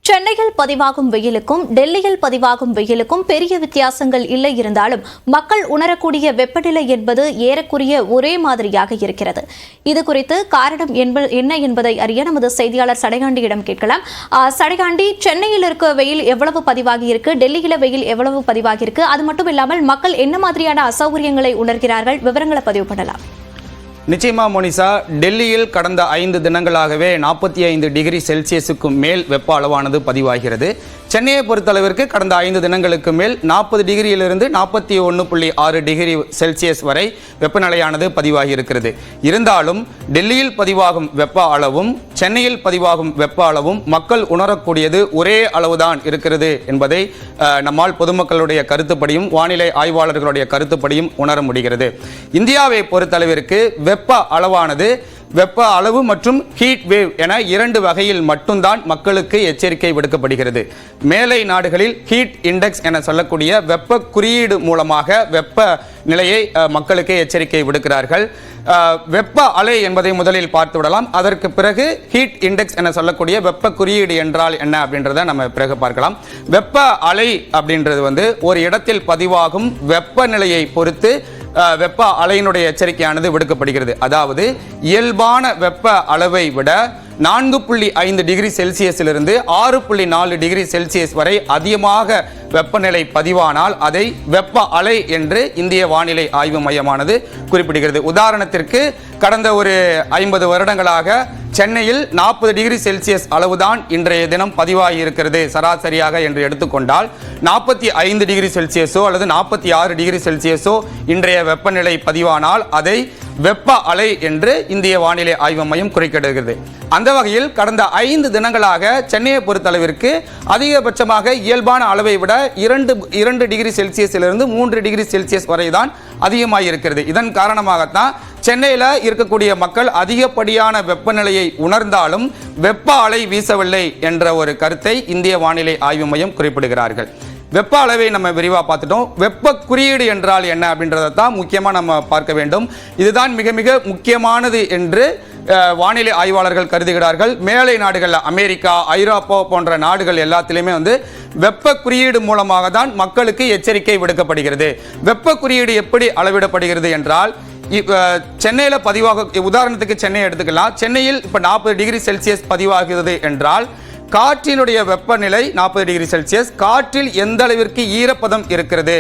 சென்னையில் பதிவாகும் வெயிலுக்கும் டெல்லியில் பதிவாகும் வெயிலுக்கும் பெரிய வித்தியாசங்கள் இல்லை இருந்தாலும் மக்கள் உணரக்கூடிய வெப்பநிலை என்பது ஏறக்குறைய ஒரே மாதிரியாக இருக்கிறது. இதுகுறித்து காரணம் என்ன என்பதை அறிய நமது செய்தியாளர் சடையாண்டியிடம் கேட்கலாம். சடையாண்டி, சென்னையில் இருக்க வெயில் எவ்வளவு பதிவாகி இருக்கு, டெல்லியில வெயில் எவ்வளவு பதிவாகி இருக்கு, அது மட்டும் இல்லாமல் மக்கள் என்ன மாதிரியான அசௌகரியங்களை உணர்கிறார்கள், விவரங்களை பதிவு பண்ணலாம். நிச்சயமா மோனிஷா, டெல்லியில் கடந்த 5 தினங்களாகவே 45 டிகிரி செல்சியஸுக்கு மேல் வெப்ப அளவானது பதிவாகிறது. சென்னையை பொறுத்தளவிற்கு கடந்த 5 தினங்களுக்கு மேல் 40 டிகிரியிலிருந்து 41.6 டிகிரி செல்சியஸ் வரை வெப்பநிலையானது பதிவாகி இருக்கிறது. இருந்தாலும் டெல்லியில் பதிவாகும் வெப்ப அளவும் சென்னையில் பதிவாகும் வெப்ப அளவும் மக்கள் உணரக்கூடியது ஒரே அளவுதான் இருக்கிறது என்பதை நம்மால் பொதுமக்களுடைய கருத்துப்படியும் வானிலை ஆய்வாளர்களுடைய கருத்துப்படியும் உணர முடிகிறது. இந்தியாவை பொறுத்தளவிற்கு வெப்ப அளவானது வெப்ப அளவு மற்றும் ஹீட் வேவ் என 2 வகையில் மட்டும்தான் மக்களுக்கு எச்சரிக்கை விடுக்கப்படுகிறது. மேலை நாடுகளில் ஹீட் இண்டெக்ஸ் என சொல்லக்கூடிய வெப்ப குறியீடு மூலமாக வெப்ப நிலையை மக்களுக்கு எச்சரிக்கை விடுக்கிறார்கள். வெப்ப அலை என்பதை முதலில் பார்த்து விடலாம். அதற்கு பிறகு ஹீட் இண்டெக்ஸ் என சொல்லக்கூடிய வெப்ப குறியீடு என்றால் என்ன அப்படின்றத நம்ம பிறகு பார்க்கலாம். வெப்ப அலை அப்படின்றது ஒரு இடத்தில் பதிவாகும் வெப்பநிலையை பொறுத்து வெப்ப அலையினுடைய எச்சரிக்கையானது விடுக்கப்படுகிறது. அதாவது இயல்பான வெப்ப அளவை விட 4.5 டிகிரி செல்சியஸிலிருந்து 6.4 டிகிரி செல்சியஸ் வரை அதிகமாக வெப்பநிலை பதிவானால் அதை வெப்ப அலை என்று இந்திய வானிலை ஆய்வு மையமானது குறிப்பிடுகிறது. உதாரணத்திற்கு கடந்த ஒரு 50 வருடங்களாக சென்னையில் 40 டிகிரி செல்சியஸ் அளவுதான் இன்றைய தினம் பதிவாகி இருக்கிறது சராசரியாக என்று எடுத்துக்கொண்டால் 45 டிகிரி செல்சியஸோ அல்லது 46 டிகிரி செல்சியஸோ இன்றைய வெப்பநிலை பதிவானால் அதை வெப்ப அலை என்று இந்திய வானிலை ஆய்வு மையம் குறிப்பிடுகிறது. அந்த வகையில் கடந்த 5 தினங்களாக சென்னையை பொறுத்தளவிற்கு அதிகபட்சமாக இயல்பான அளவை விட 2 டிகிரி செல்சியஸிலிருந்து 3 டிகிரி செல்சியஸ் வரை தான் அதிகமாக இருக்கிறது. இதன் காரணமாகத்தான் சென்னையில் இருக்கக்கூடிய மக்கள் அதிகப்படியான வெப்பநிலையை உணர்ந்தாலும் வெப்ப அலை வீசவில்லை என்ற ஒரு கருத்தை இந்திய வானிலை ஆய்வு மையம் குறிப்பிடுகிறார்கள். வெப்ப அளவை நம்ம விரிவாக பார்த்துட்டோம். வெப்ப குறியீடு என்றால் என்ன அப்படின்றத தான் முக்கியமாக நம்ம பார்க்க வேண்டும். இதுதான் மிக மிக முக்கியமானது என்று வானிலை ஆய்வாளர்கள் கருதுகிறார்கள். மேலை நாடுகளில் அமெரிக்கா, ஐரோப்பா போன்ற நாடுகள் எல்லாத்திலுமே வெப்ப குறியீடு மூலமாக தான் மக்களுக்கு எச்சரிக்கை விடுக்கப்படுகிறது. வெப்ப குறியீடு எப்படி அளவிடப்படுகிறது என்றால், சென்னையில் பதிவாக உதாரணத்துக்கு சென்னை எடுத்துக்கலாம். சென்னையில் இப்போ 40 டிகிரி செல்சியஸ் பதிவாகிறது என்றால் காற்றினுடைய வெப்பநிலை 40 டிகிரி செல்சியஸ். காற்றில் எந்த அளவிற்கு ஈரப்பதம் இருக்கிறது,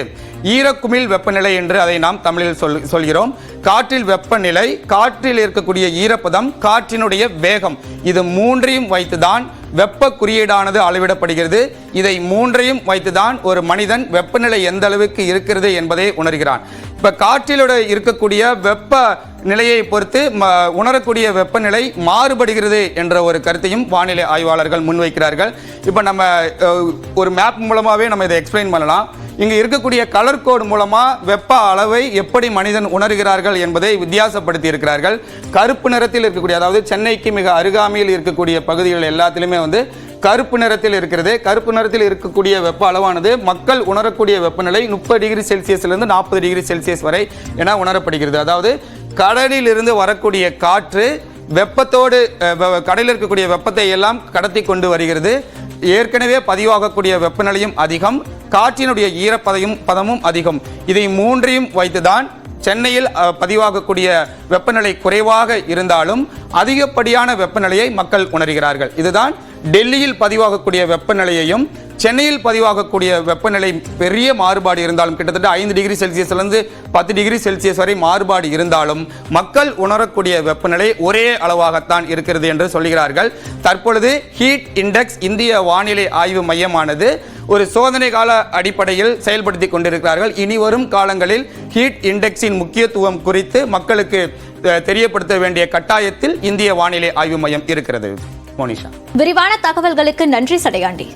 ஈரக்குமிழ் வெப்பநிலை என்று அதை நாம் தமிழில் சொல்கிறோம். காற்றில் வெப்பநிலை, காற்றில் இருக்கக்கூடிய ஈரப்பதம், காற்றினுடைய வேகம், இது மூன்றையும் வைத்துதான் வெப்ப குறியீடானது அளவிடப்படுகிறது. இதை மூன்றையும் வைத்துதான் ஒரு மனிதன் வெப்பநிலை எந்த அளவுக்கு இருக்கிறது என்பதை உணர்கிறான். இப்ப காற்றிலோட இருக்கக்கூடிய வெப்ப நிலையை பொறுத்து உணரக்கூடிய வெப்பநிலை மாறுபடுகிறது என்ற ஒரு கருத்தையும் வானிலை ஆய்வாளர்கள் முன்வைக்கிறார்கள். இப்ப நம்ம ஒரு மேப் மூலமாவே நம்ம இதை எக்ஸ்பிளைன் பண்ணலாம். இங்க இருக்கக்கூடிய கலர் கோடு மூலமா வெப்ப அளவை எப்படி மனிதன் உணர்கிறார்கள் என்பதை வித்தியாசப்படுத்தி இருக்கிறார்கள். கருப்பு நிறத்தில் இருக்கக்கூடிய, அதாவது சென்னைக்கு மிக அருகாமையில் இருக்கக்கூடிய பகுதிகள் எல்லாத்திலுமே கருப்பு நிறத்தில் இருக்கிறது. கருப்பு நிறத்தில் இருக்கக்கூடிய வெப்ப அளவானது மக்கள் உணரக்கூடிய வெப்பநிலை 30 டிகிரி செல்சியஸிலிருந்து 40 டிகிரி செல்சியஸ் வரை என உணரப்படுகிறது. அதாவது கடலில் இருந்து வரக்கூடிய காற்று வெப்பத்தோடு கடலில் இருக்கக்கூடிய வெப்பத்தை எல்லாம் கடத்தி கொண்டு வருகிறது. ஏற்கனவே பதிவாகக்கூடிய வெப்பநிலையும் அதிகம், காற்றினுடைய ஈரப்பதமும் அதிகம். இதை மூன்றையும் வைத்துதான் சென்னையில் பதிவாகக்கூடிய வெப்பநிலை குறைவாக இருந்தாலும் அதிகப்படியான வெப்பநிலையை மக்கள் உணர்கிறார்கள். இதுதான் டெல்லியில் பதிவாகக்கூடிய வெப்பநிலையையும் சென்னையில் பதிவாகக்கூடிய வெப்பநிலை பெரிய மாறுபாடு இருந்தாலும், கிட்டத்தட்ட 5 டிகிரி செல்சியஸ்லேருந்து 10 டிகிரி செல்சியஸ் வரை மாறுபாடு இருந்தாலும் மக்கள் உணரக்கூடிய வெப்பநிலை ஒரே அளவாகத்தான் இருக்கிறது என்று சொல்கிறார்கள். தற்பொழுது ஹீட் இண்டெக்ஸ் இந்திய வானிலை ஆய்வு மையமானது ஒரு சோதனை கால அடிப்படையில் செயல்படுத்தி கொண்டிருக்கிறார்கள். இனி வரும் காலங்களில் ஹீட் இண்டெக்ஸின் முக்கியத்துவம் குறித்து மக்களுக்கு தெரியப்படுத்த வேண்டிய கட்டாயத்தில் இந்திய வானிலை ஆய்வு மையம் இருக்கிறது. மோனிஷா, விரிவான தகவல்களுக்கு நன்றி சடையாண்டி.